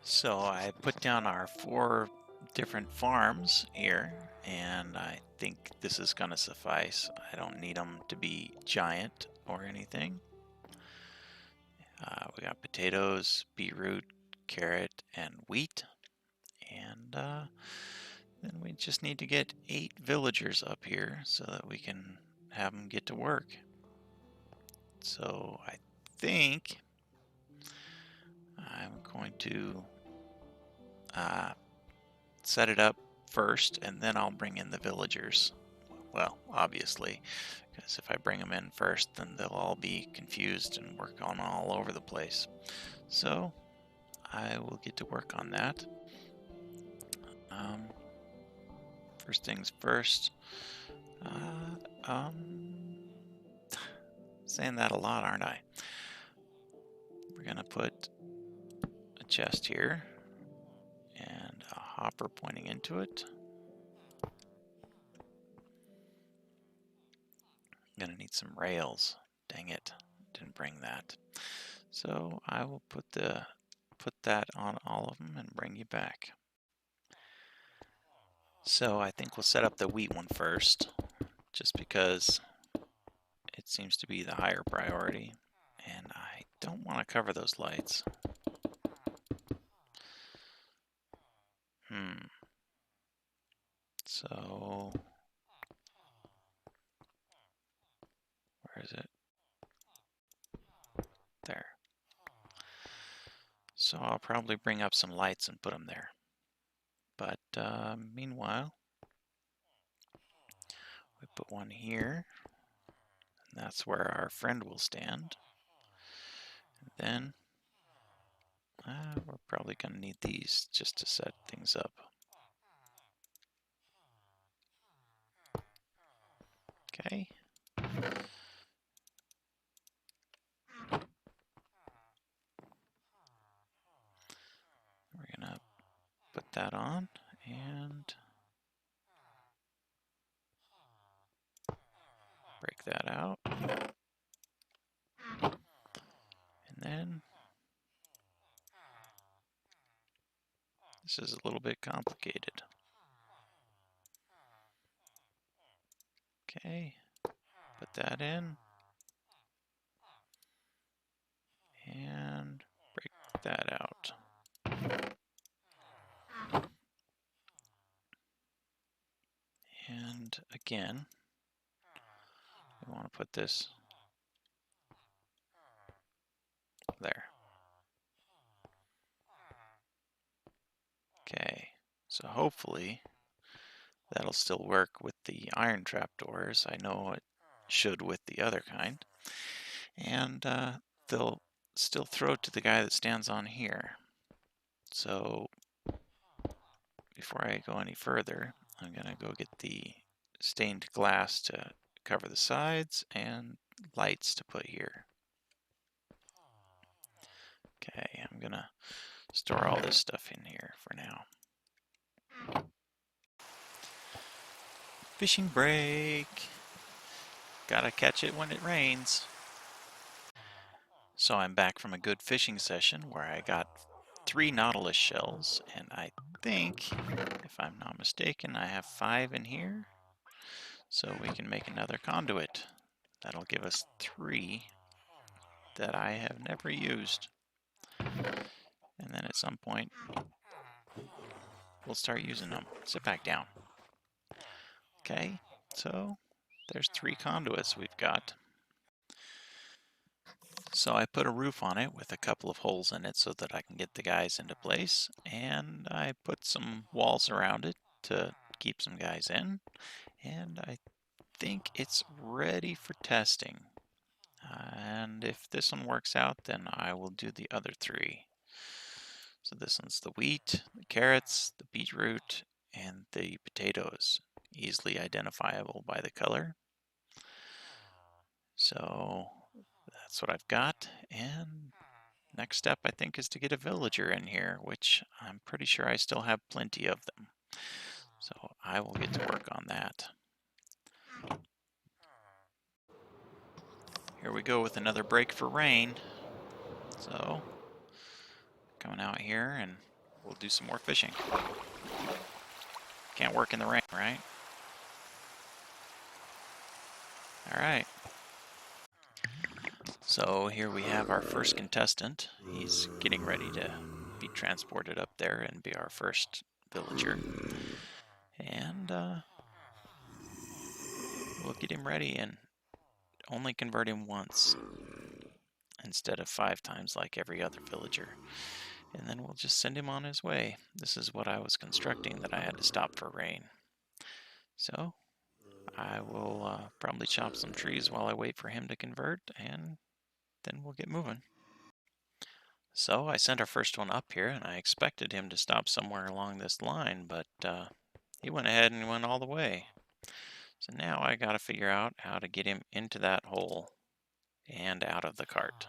So I put down our 4 different farms here, and I think this is going to suffice. I don't need them to be giant or anything. We got potatoes, beetroot, carrot, and wheat. And then we just need to get 8 villagers up here so that we can have them get to work. So I think I'm going to set it up first, and then I'll bring in the villagers. Well, obviously, because if I bring them in first, then they'll all be confused and work on all over the place. So I will get to work on that. First things first. Saying that a lot, aren't I? We're gonna put a chest here and a hopper pointing into it. I'm gonna need some rails. Dang it, didn't bring that. So I will put that on all of them and bring you back. So I think we'll set up the wheat one first, just because it seems to be the higher priority, and I don't want to cover those lights. So where is it? There. So I'll probably bring up some lights and put them there. But meanwhile, we put one here, and that's where our friend will stand. And then we're probably going to need these just to set things up. Okay. We're going to put that on and break that out. And then this is a little bit complicated. Okay, put that in and break that out. And again, we want to put this there. Okay, so hopefully that'll still work with the iron trapdoors. I know it should with the other kind. And they'll still throw it to the guy that stands on here. So before I go any further, I'm going to go get the stained glass to cover the sides and lights to put here. Okay, I'm going to store all this stuff in here for now. Fishing break. Gotta catch it when it rains. So I'm back from a good fishing session where I got 3 nautilus shells, and I think, if I'm not mistaken, I have 5 in here. So we can make another conduit. That'll give us 3 that I have never used. And then at some point, we'll start using them. Sit back down. Okay, so there's 3 conduits we've got. So I put a roof on it with a couple of holes in it so that I can get the guys into place, and I put some walls around it to keep some guys in, and I think it's ready for testing. And if this one works out, then I will do the other 3. So this one's the wheat, the carrots, the beetroot, and the potatoes, easily identifiable by the color. So that's what I've got, and next step I think is to get a villager in here, which I'm pretty sure I still have plenty of them. So I will get to work on that. Here we go with another break for rain. So coming out here and we'll do some more fishing. Can't work in the rain, right? Alright. So here we have our first contestant. He's getting ready to be transported up there and be our first villager. And we'll get him ready and only convert him once instead of 5 times like every other villager. And then we'll just send him on his way. This is what I was constructing that I had to stop for rain. So I will probably chop some trees while I wait for him to convert, and then we'll get moving. So I sent our first one up here, and I expected him to stop somewhere along this line, but he went ahead and went all the way. So now I got to figure out how to get him into that hole and out of the cart.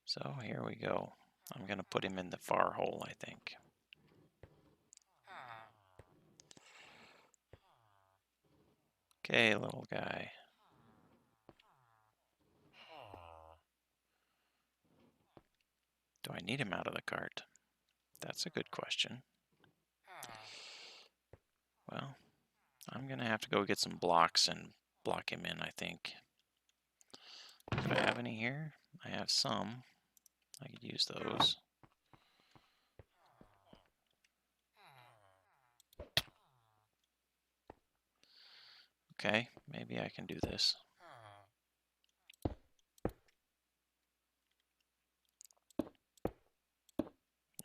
So here we go. I'm going to put him in the far hole, I think. Okay, little guy. Do I need him out of the cart? That's a good question. Well, I'm going to have to go get some blocks and block him in, I think. Do I have any here? I have some. I could use those. Okay, maybe I can do this.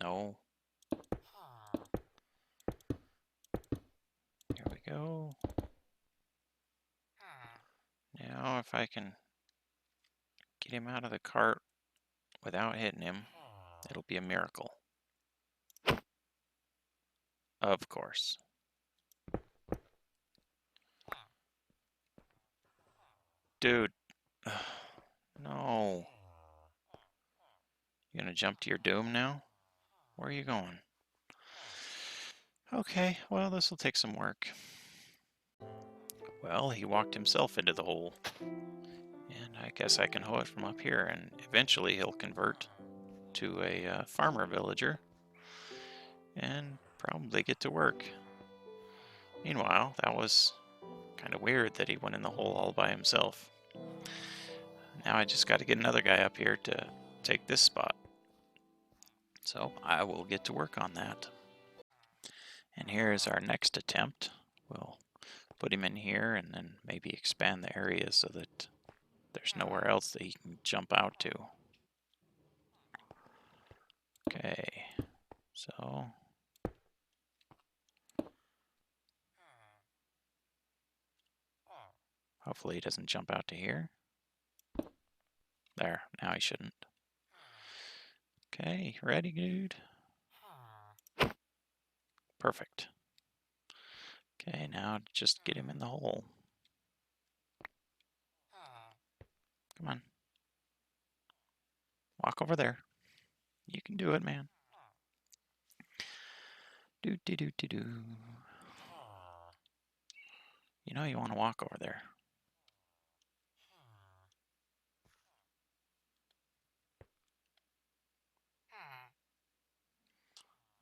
No. Here we go. Now if I can get him out of the cart without hitting him, it'll be a miracle. Of course. Dude. No. You gonna jump to your doom now? Where are you going? Okay, well, this will take some work. Well, he walked himself into the hole. And I guess I can hoe it from up here, and eventually he'll convert to a farmer villager and probably get to work. Meanwhile, that was kind of weird that he went in the hole all by himself. Now I just got to get another guy up here to take this spot. So I will get to work on that. And here is our next attempt. We'll put him in here and then maybe expand the area so that there's nowhere else that he can jump out to. Okay, so hopefully he doesn't jump out to here. There, now he shouldn't. Okay, ready, dude? Perfect. Okay, now just get him in the hole. Come on. Walk over there. You can do it, man. Do. You know you want to walk over there.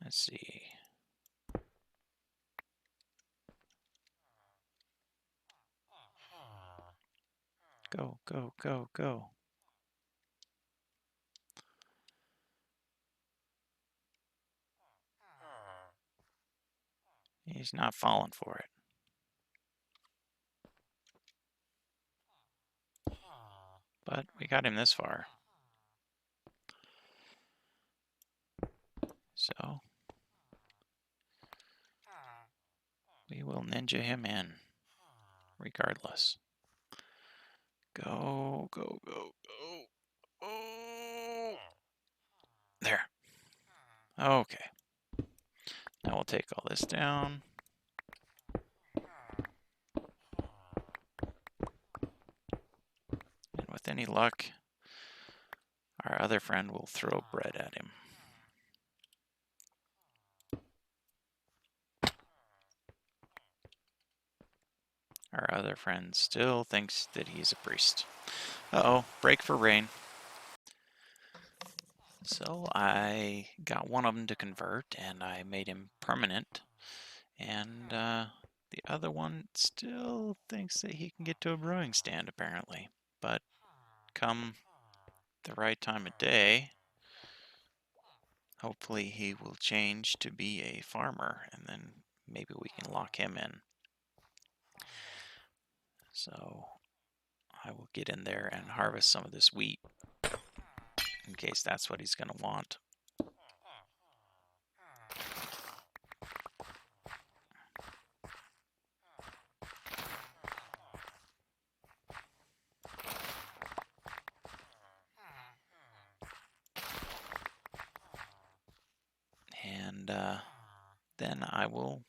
Let's see. Go, go, go, go. He's not falling for it. But we got him this far. So we will ninja him in regardless. Go, go, go, go. Oh. There. Okay. Now we'll take all this down. And with any luck, our other friend will throw bread at him. Our other friend still thinks that he's a priest. Uh-oh, break for rain. So I got one of them to convert, and I made him permanent. And the other one still thinks that he can get to a brewing stand, apparently. But come the right time of day, hopefully he will change to be a farmer, and then maybe we can lock him in. So I will get in there and harvest some of this wheat in case that's what he's going to want. And then I will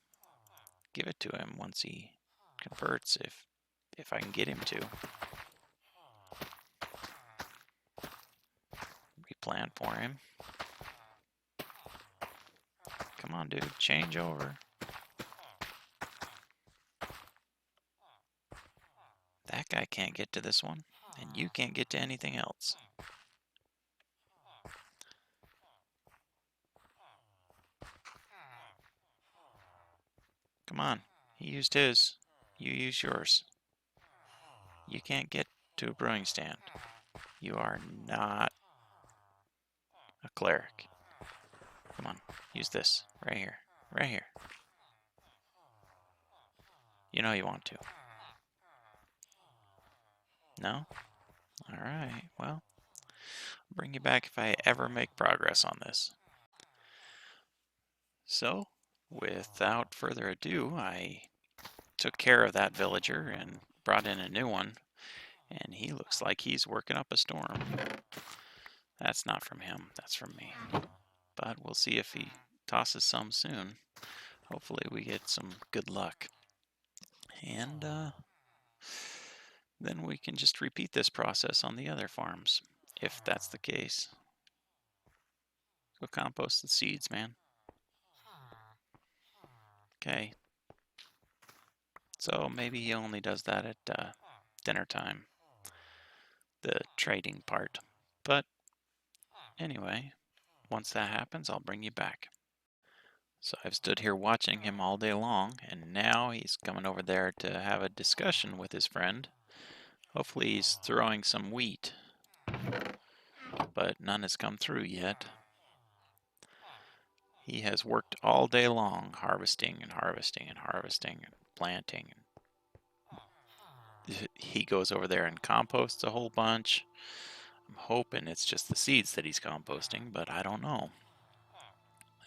give it to him once he converts, if I can get him to. Replant for him. Come on, dude, change over. That guy can't get to this one, and you can't get to anything else. Come on, he used his. You use yours. You can't get to a brewing stand. You are not a cleric. Come on, use this. Right here. Right here. You know you want to. No? Alright, well, I'll bring you back if I ever make progress on this. So, without further ado, I took care of that villager and brought in a new one, and he looks like he's working up a storm. That's not from him, that's from me. But we'll see if he tosses some soon. Hopefully we get some good luck. And then we can just repeat this process on the other farms, if that's the case. Go compost the seeds, man. Okay. So maybe he only does that at dinner time, the trading part. But anyway, once that happens, I'll bring you back. So I've stood here watching him all day long, and now he's coming over there to have a discussion with his friend. Hopefully he's throwing some wheat, but none has come through yet. He has worked all day long, harvesting and harvesting and harvesting and planting. He goes over there and composts a whole bunch. I'm hoping it's just the seeds that he's composting, but I don't know.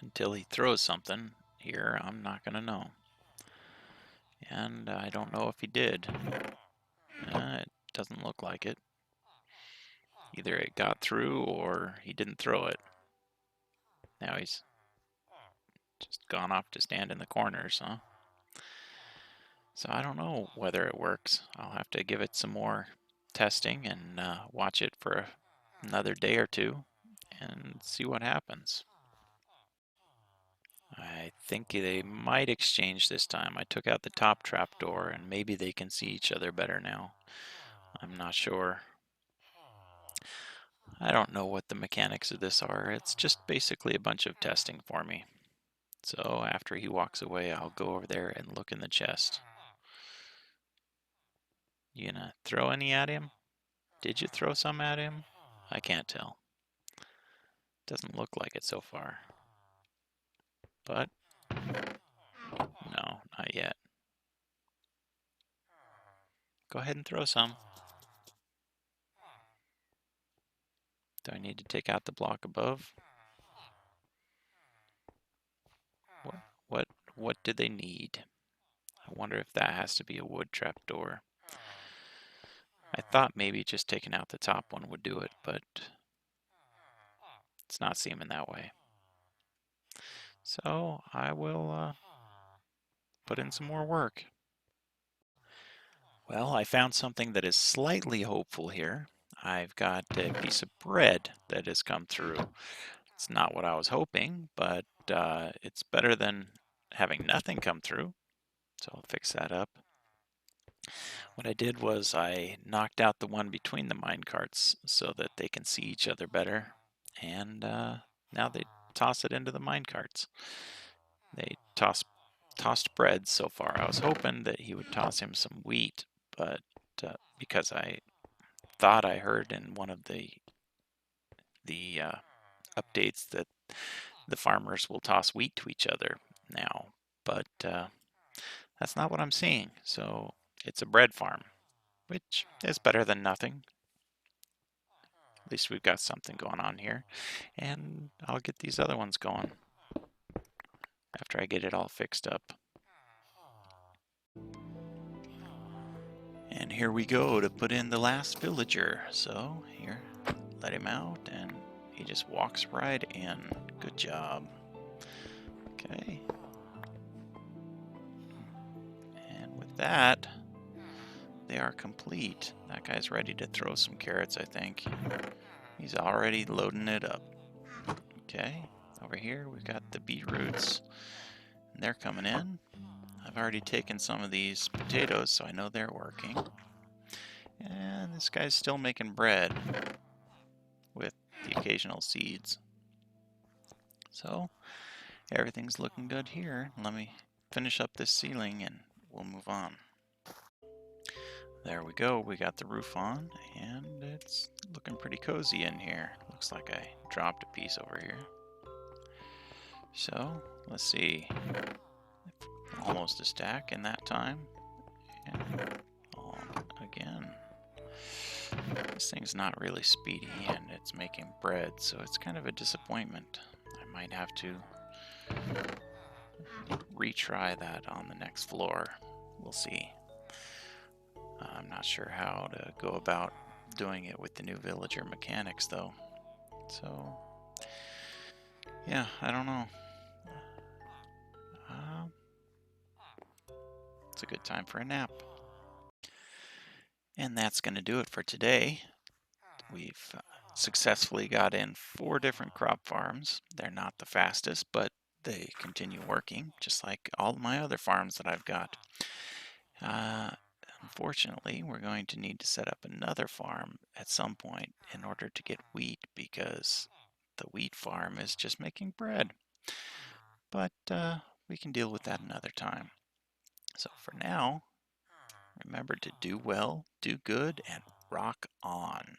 Until he throws something here, I'm not going to know. And I don't know if he did. It doesn't look like it. Either it got through or he didn't throw it. Now he's just gone off to stand in the corners, huh? So I don't know whether it works. I'll have to give it some more testing and watch it for another day or two and see what happens. I think they might exchange this time. I took out the top trapdoor and maybe they can see each other better now. I'm not sure. I don't know what the mechanics of this are. It's just basically a bunch of testing for me. So after he walks away, I'll go over there and look in the chest. You gonna throw any at him? Did you throw some at him? I can't tell. Doesn't look like it so far. But, no, not yet. Go ahead and throw some. Do I need to take out the block above? What do they need? I wonder if that has to be a wood trapdoor. I thought maybe just taking out the top one would do it, but it's not seeming that way. So I will put in some more work. Well, I found something that is slightly hopeful here. I've got a piece of bread that has come through. It's not what I was hoping, but it's better than having nothing come through. So I'll fix that up. What I did was I knocked out the one between the mine carts so that they can see each other better. and now they toss it into the mine carts. They tossed bread so far. I was hoping that he would toss him some wheat, but because I thought I heard in one of the updates that the farmers will toss wheat to each other now, but that's not what I'm seeing. So it's a bread farm, which is better than nothing. At least we've got something going on here, and I'll get these other ones going after I get it all fixed up. And here we go to put in the last villager. So here, let him out, and he just walks right in. Good job. Okay. And with that, they are complete. That guy's ready to throw some carrots, I think. He's already loading it up. Okay. Over here, we've got the beetroots, and they're coming in. I've already taken some of these potatoes, so I know they're working. And this guy's still making bread with the occasional seeds. So everything's looking good here. Let me finish up this ceiling and we'll move on. There we go. We got the roof on and it's looking pretty cozy in here. Looks like I dropped a piece over here. So let's see. Almost a stack in that time. And again. This thing's not really speedy and it's making bread, so it's kind of a disappointment. I might have to retry that on the next floor. We'll see. I'm not sure how to go about doing it with the new villager mechanics though. So, yeah, I don't know. Uh, it's a good time for a nap. And that's going to do it for today. We've successfully got in 4 different crop farms. They're not the fastest, but they continue working, just like all my other farms that I've got. Uh, Unfortunately, we're going to need to set up another farm at some point in order to get wheat because the wheat farm is just making bread. But we can deal with that another time. So for now, remember to do well, do good, and rock on.